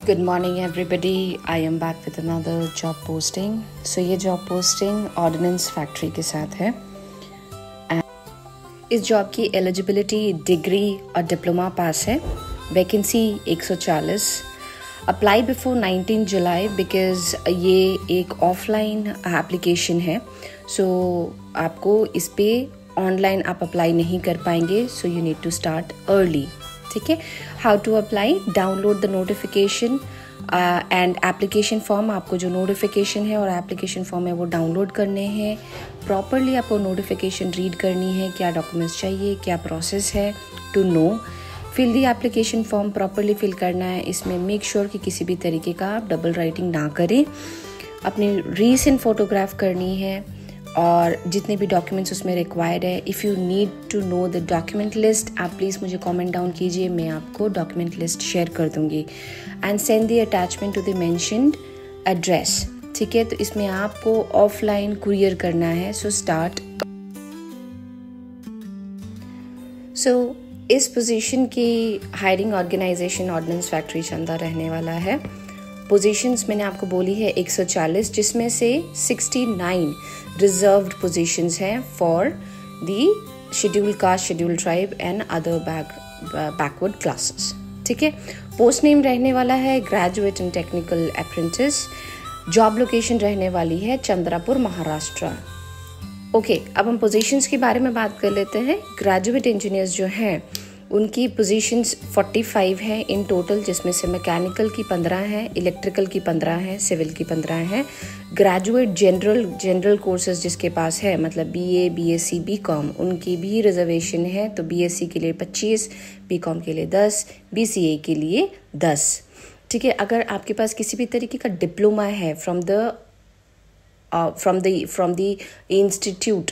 Good morning everybody. I am back with another job posting. So ये job posting ordnance factory के साथ है. इस जॉब की एलिजिबिलिटी डिग्री और डिप्लोमा पास है. Vacancy 140. Apply before 19 July because ये एक ऑफलाइन एप्लीकेशन है. सो आपको इस पे ऑनलाइन आप अप्लाई नहीं कर पाएंगे. So you need to start early. ठीक है. How to apply? Download the notification and application form. आपको जो नोटिफिकेशन है और एप्लीकेशन फॉर्म है वो डाउनलोड करने हैं. प्रॉपरली आपको नोटिफिकेशन रीड करनी है. क्या डॉक्यूमेंट्स चाहिए, क्या प्रोसेस है, to know. Fill the application form properly fill करना है. इसमें मेक श्योर कि किसी भी तरीके का आप डबल राइटिंग ना करें. अपनी रीसेंट फोटोग्राफ करनी है और जितने भी डॉक्यूमेंट्स उसमें रिक्वायर्ड है. If you need to know the document list, आप प्लीज़ मुझे कमेंट डाउन कीजिए. मैं आपको डॉक्यूमेंट लिस्ट शेयर कर दूंगी. And send the attachment to the mentioned address. ठीक है. तो इसमें आपको ऑफलाइन कुरियर करना है. So start. सो इस पोजीशन की हायरिंग ऑर्गेनाइजेशन ऑर्डिनेंस फैक्ट्री चंदा रहने वाला है. पोजीशंस मैंने आपको बोली है 140, जिसमें से 69 रिजर्व्ड पोजीशंस हैं for the scheduled caste, scheduled tribe and other backward classes. ठीक है. पोस्ट नेम रहने वाला है graduate in technical apprentice. Job location रहने वाली है चंद्रापुर, महाराष्ट्र. ओके. अब हम पोजीशंस के बारे में बात कर लेते हैं. ग्रेजुएट इंजीनियर्स जो हैं उनकी पोजीशंस 45 हैं इन टोटल, जिसमें से मैकेनिकल की 15 हैं, इलेक्ट्रिकल की 15 हैं, सिविल की 15 हैं. ग्रेजुएट जनरल कोर्सेज जिसके पास है, मतलब बीए, बीएससी, बीकॉम, उनकी भी रिजर्वेशन है. तो बीएससी के लिए 25, बीकॉम के लिए 10, बीसीए के लिए 10. ठीक है. अगर आपके पास किसी भी तरीके का डिप्लोमा है फ्रॉम द इंस्टीट्यूट,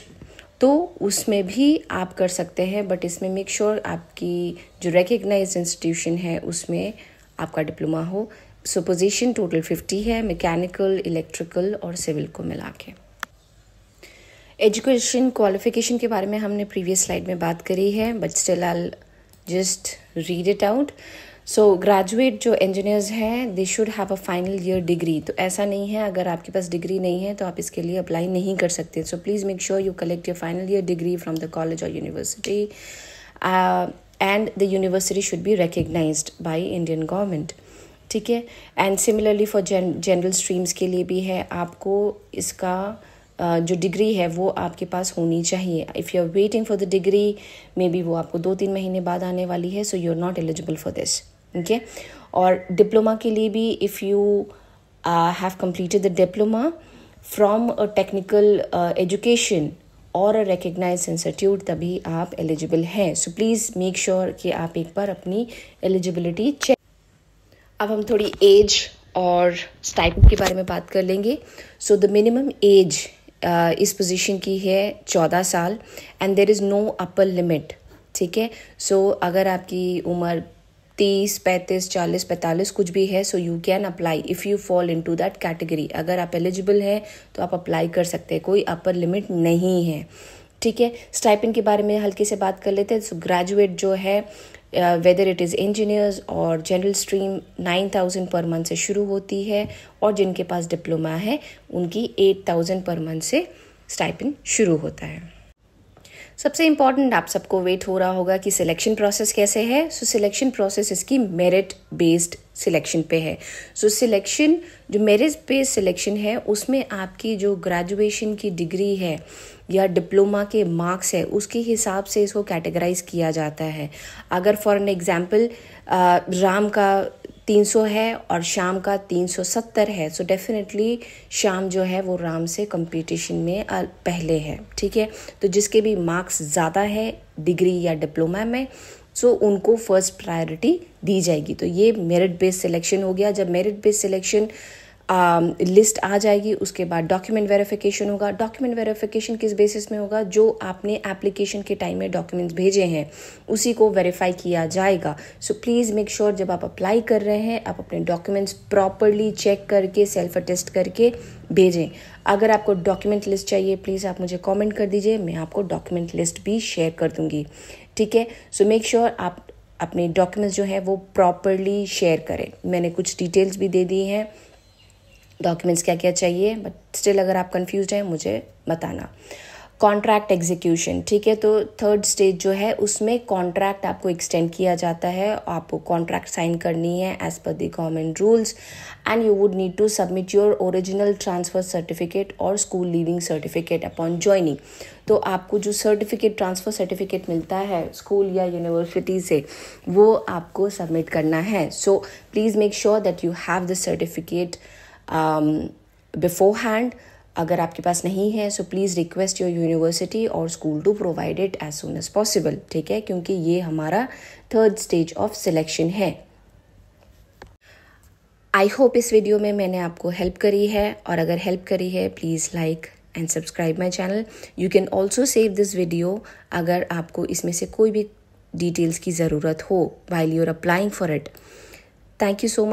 तो उसमें भी आप कर सकते हैं. बट इसमें मेक श्योर आपकी जो रिकग्नाइज्ड इंस्टीट्यूशन है उसमें आपका डिप्लोमा हो. सो पोजीशन टोटल 50 है, मैकेनिकल, इलेक्ट्रिकल और सिविल को मिला के. एजुकेशन क्वालिफिकेशन के बारे में हमने प्रीवियस स्लाइड में बात करी है, but still I just read it out. So graduate जो इंजीनियर्स हैं they should have a final year degree. तो ऐसा नहीं है अगर आपके पास डिग्री नहीं है तो आप इसके लिए अप्लाई नहीं कर सकते. So please make sure you collect your final year degree from the college और university and the university should be recognised by Indian government. ठीक है. And similarly for general streams के लिए भी है. आपको इसका जो डिग्री है वो आपके पास होनी चाहिए. If you are waiting for the degree, may be वो आपको 2-3 महीने बाद आने वाली है. So you are not eligible for this. Okay. और डिप्लोमा के लिए भी if you have completed the diploma from a technical education और अ रिकग्नाइज्ड इंस्टीट्यूट, तभी आप एलिजिबल हैं. सो प्लीज़ मेक श्योर कि आप एक बार अपनी एलिजिबिलिटी चेक. अब हम थोड़ी एज और स्टाइपेंड के बारे में बात कर लेंगे. सो द मिनिमम एज इस पोजीशन की है 14 साल and there is no upper limit. ठीक है. सो अगर आपकी उम्र 30, 35, 40, 45 कुछ भी है, so you can apply if you fall into that category. अगर आप एलिजिबल हैं तो आप अप्लाई कर सकते हैं. कोई अपर लिमिट नहीं है. ठीक है. स्टाइपेंड के बारे में हल्के से बात कर लेते हैं. सो ग्रेजुएट जो है वेदर इट इज़ इंजीनियर्स और जनरल स्ट्रीम 9,000 पर मंथ से शुरू होती है, और जिनके पास डिप्लोमा है उनकी 8,000 पर मंथ से स्टाइपेंड शुरू होता है. सबसे इम्पॉर्टेंट आप सबको वेट हो रहा होगा कि सिलेक्शन प्रोसेस कैसे है. सो सिलेक्शन प्रोसेस इसकी मेरिट बेस्ड सिलेक्शन पे है. सो सिलेक्शन जो मेरिट बेस्ड सिलेक्शन है उसमें आपकी जो ग्रेजुएशन की डिग्री है या डिप्लोमा के मार्क्स है उसके हिसाब से इसको कैटेगराइज किया जाता है. अगर फॉर एन एग्जांपल राम का 300 है और शाम का 370 है, सो डेफिनेटली शाम जो है वो राम से कंपटीशन में पहले है. ठीक है. तो जिसके भी मार्क्स ज़्यादा है डिग्री या डिप्लोमा में, सो उनको फर्स्ट प्रायोरिटी दी जाएगी. तो ये मेरिट बेस्ड सिलेक्शन हो गया. जब मेरिट बेस्ड सिलेक्शन लिस्ट आ जाएगी उसके बाद डॉक्यूमेंट वेरिफिकेशन होगा. डॉक्यूमेंट वेरिफिकेशन किस बेसिस में होगा? जो आपने एप्लीकेशन के टाइम में डॉक्यूमेंट्स भेजे हैं उसी को वेरीफाई किया जाएगा. सो प्लीज़ मेक श्योर जब आप अप्लाई कर रहे हैं आप अपने डॉक्यूमेंट्स प्रॉपरली चेक करके सेल्फ अटेस्ट करके भेजें. अगर आपको डॉक्यूमेंट लिस्ट चाहिए प्लीज़ आप मुझे कमेंट कर दीजिए, मैं आपको डॉक्यूमेंट लिस्ट भी शेयर कर दूंगी. ठीक है. सो मेक श्योर आप अपने डॉक्यूमेंट्स जो है वो प्रॉपरली शेयर करें। मैंने कुछ डिटेल्स भी दे दी हैं डॉक्यूमेंट्स क्या क्या चाहिए, बट स्टिल अगर आप कंफ्यूज हैं मुझे बताना। कॉन्ट्रैक्ट एग्जीक्यूशन, ठीक है, तो थर्ड स्टेज जो है उसमें कॉन्ट्रैक्ट आपको एक्सटेंड किया जाता है, आपको कॉन्ट्रैक्ट साइन करनी है as per the government rules, and you would need to submit your original transfer certificate और school leaving certificate upon joining. तो आपको जो सर्टिफिकेट ट्रांसफ़र सर्टिफिकेट मिलता है स्कूल या यूनिवर्सिटी से वो आपको सबमिट करना है। So please make sure that you have the certificate beforehand. अगर आपके पास नहीं है so please request your university और school to provide it as soon as possible, ठीक है, क्योंकि ये हमारा थर्ड स्टेज ऑफ सिलेक्शन है। आई होप इस वीडियो में मैंने आपको हेल्प करी है, और अगर हेल्प करी है please like and subscribe my channel. You can also save this video अगर आपको इसमें से कोई भी डिटेल्स की ज़रूरत हो while you're applying for it. Thank you so much.